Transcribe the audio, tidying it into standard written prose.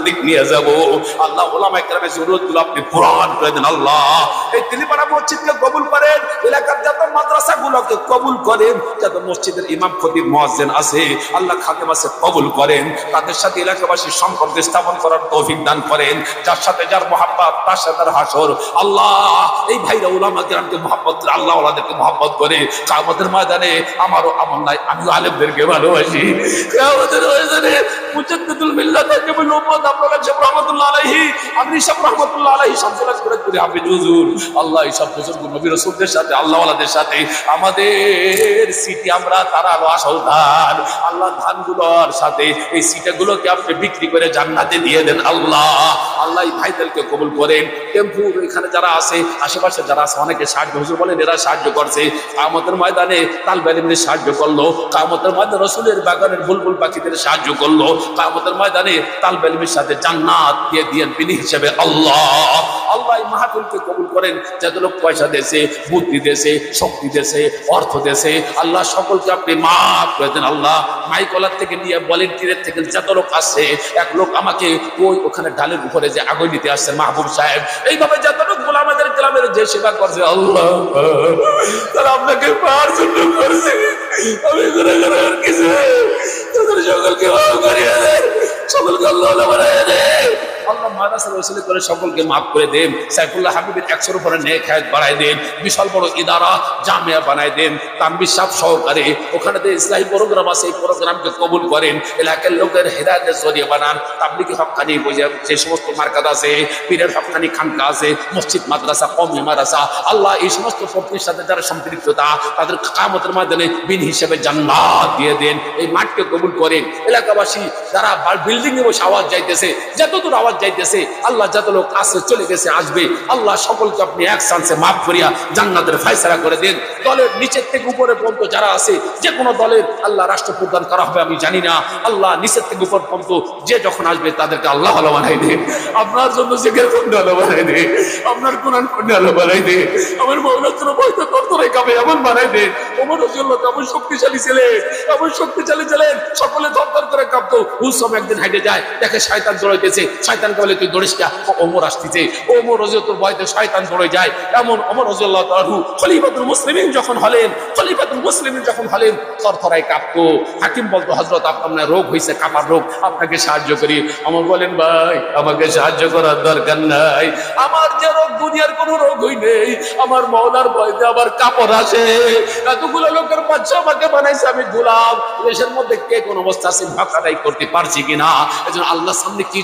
দিক নিয়ে যাব। আল্লাহ উলামায়ে কেরামের জরুরতগুলো আপনি পূরণ করে দেন আল্লাহ। এই তিলিপাড়া মসজিদকে কবুল করেন, এলাকার যত মাদ্রাসাগুলোকে কবুল করেন, যত মসজিদের ইমাম খতিব মুয়াজ্জিন আছে আল্লাহ খাদেম আছে কবুল করেন, তাদের সাথে এলাকাবাসীর সম্পর্ক স্থাপন করার তৌফিক দান করেন। যার সাথে যার মহব্বত তার সাথে তার হাসর। আল্লাহ এই ভাইরা উলামায়ে কেরামকে মহব্বত করে, আল্লাহ ওয়ালাদেরকে মহব্বত করে কিয়ামতের ময়দানে আমারও আমল নাই, আমিও আলেমদেরকে ভালোবাসি। কিয়ামতের ময়দানে মুজাদ্দিদুল মিল্লাত কেবল উম্মত আপনারা যে রহমাতুল্লাহ আলাইহি, আপনি সব রহমাতুল্লাহ আলাইহি শামসুল করে হাফেজ হুজুর, আল্লাহ এই সব বুজুর্গ নবী রাসূলদের সাথে আল্লাহ ওয়ালাদের সাথে আমাদের সিটি আমরা তারা আসল ধান, আল্লাহ ধানগুলোর সাথে এই সিটাগুলোকে আপনি বিক্রি করে জান্নাতে দিয়ে দেন আল্লাহ। আল্লাহ এই ভাইদেরকে কবুল করেন। টেম্পুর এখানে যারা আছে, আশেপাশে যারা আছে, অনেকে সাহায্য হুজুর বলেন এরা সাহায্য করছে। কিয়ামতের ময়দানে তালবে ইলমের সাহায্য করলো, কিয়ামতের ময়দানে রাসূলের বাগানের বুলবুল পাখিদের সাহায্য করলো, কিয়ামতের ময়দানে তালবে ইলমের সাথে জান্নাত দিয়ে দিয়েন বিনি হিসেবে আল্লাহ। আল্লাহ এই মাহফিলকে কবুল করেন। যত লোক পয়সা দেশে, বুদ্ধি দেশে, শক্তি দেশে, অর্থ দেশে, আল্লাহ সকলকে আপনি মাফ করে দেন আল্লাহ। মাইকলার থেকে নিয়ে ভলেন্টিয়ারের থেকে যত লোক আসছে, এক লোক আমাকে ওখানে ডালের উপরে যে আগুন নিতে আসছে মাহবুব সাহেব, এইভাবে যত লোক আমাদের গ্রামের যে সেবা করছে আল্লাহ তারা আপনাকে পাওয়ার জন্য করছে। আমি গুনাহগার কিছু তাদের সকলকে মাফ করিয়ে দেন, সকলকে আল্লাহ বানাইয়ে দেন। আল্লাহ মাদ্রাসার ওসিলা করে সকলকে মাফ করে দেন। সাইফুল্লাহ হাবিবের 100-এর উপরে নেক হায়াত বাড়ায় দেন। বিশাল বড় ইদারা জামিয়া বানায় দেন তানবীর সাহেব সহকারে। ওখানে যে ইসলামী প্রোগ্রাম আছে এই প্রোগ্রামকে কবুল করেন। এলাকার লোকের হেদায়েতের জরিয়া বানান। তাবলীগী হক্কানি যে সমস্ত মার্কাজ আছে, পীরের হক্কানি খানকা আছে, মসজিদ মাদ্রাসা, কওমি মাদ্রাসা, আল্লাহ এই সমস্ত প্রতিষ্ঠানের সাথে যারা সম্পৃক্ততা তাদের কিয়ামতের ময়দানে বিন হিসেবে জান্নাত দিয়ে দেন। এই মাঠকে কবুল করেন। এলাকাবাসী যারা বিল্ডিং এ বসে আওয়াজ যাইতেছে, যতদূর আওয়াজ যাইতেছে, আল্লাহ যত লোক আসে চলে গেছে আসবে, আল্লাহ সকলকে আপনি এক চান্সে মাফ করিয়া জান্নাতের ফয়সালা করে দেন। দলের নিচের থেকে উপরে পর্যন্ত যারা আছে, যে কোনো দলের আল্লাহ রাষ্ট্রপ্রধান করা হবে আমি জানি না, আল্লাহ নিচের থেকে উপর পর্যন্ত যে যখন আসবে তাদেরকে আল্লাহ ভালো বানাই দেন। আপনার জন্য জিকির করতে ভালো বানাই দেন, আপনার কোরআন পড়তে ভালো বানাই দেন, আমার মৌলানা বইতে তরতরাই কাবে এমন বানাই দেন। ওমর রাদিয়াল্লাহু এমন শক্তিশালী ছিলেন, এমন শক্তিশালী ছিলেন, সকলে থরথর করে কাঁপতো। হুসম একদিন হাইটে যায়, দেখে শয়তান দৌড়াইতেছে, শয়তানকে বলে তুই দৌড়িস না, ওমর আসতেছে। ওমর রাদিয়াল্লাহু ভয়তে শয়তান দৌড়ে যায়। এমন ওমর রাদিয়াল্লাহু তাআলা খলিফাতুল মুসলিমিন যখন হলেন, থরথরাই কাঁপতো। হাকিম বলতো হযরত আপনার রোগ হয়েছে, কাঁপার রোগ, আপনাকে সাহায্য করি। ওমর বলেন ভাই আমাকে সাহায্য করার দরকার নাই, আমার যে রোগ দুনিয়ার কোনো রোগ হই নেই, আমার মওলার ভয়তে আবার কাপড় আসে। এতগুলো লোকের বাচ্চা আমাকে বানাইছে, আমি গোলাম, দেশের মধ্যে কে কোন অবস্থা আছে ভাগ আদায় করতে পারছি কিনা। এজন্য আল্লাহর সামনে কি